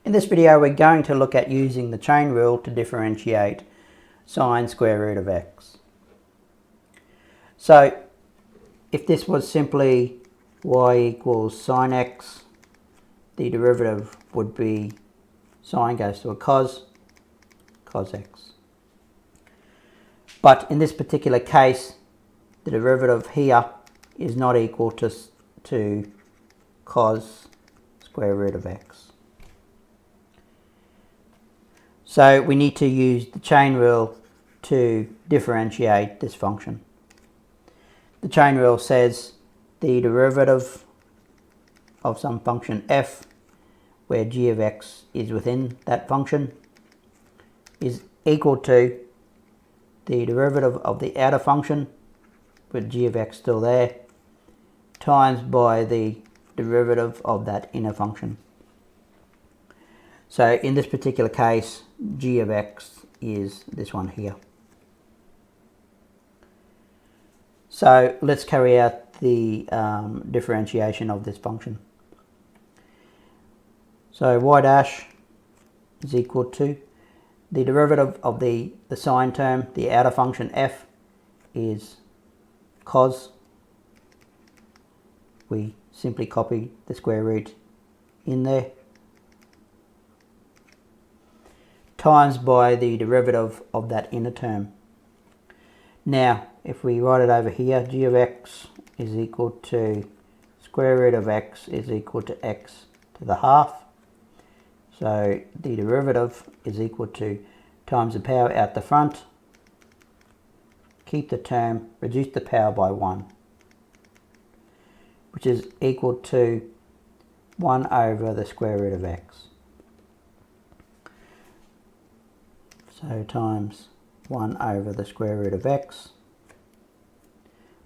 In this video we're going to look at using the chain rule to differentiate sine square root of x. So if this was simply y equals sine x, the derivative would be sine goes to a cos x. But in this particular case, the derivative here is not equal to cos square root of x. So we need to use the chain rule to differentiate this function. The chain rule says the derivative of some function f, where g of x is within that function, is equal to the derivative of the outer function, with g of x still there, times by the derivative of that inner function. So in this particular case, g of x is this one here. So let's carry out the differentiation of this function. So y dash is equal to the derivative of the sine term, the outer function f, is cos. We simply copy the square root in there, times by the derivative of that inner term. Now if we write it over here, g of x is equal to square root of x is equal to x to the half. So the derivative is equal to times the power out the front, keep the term, reduce the power by 1, which is equal to 1 over the square root of x. So times 1 over the square root of x.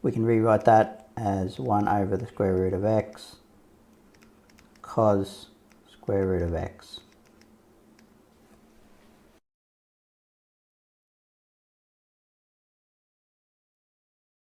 We can rewrite that as 1 over the square root of x cos square root of x.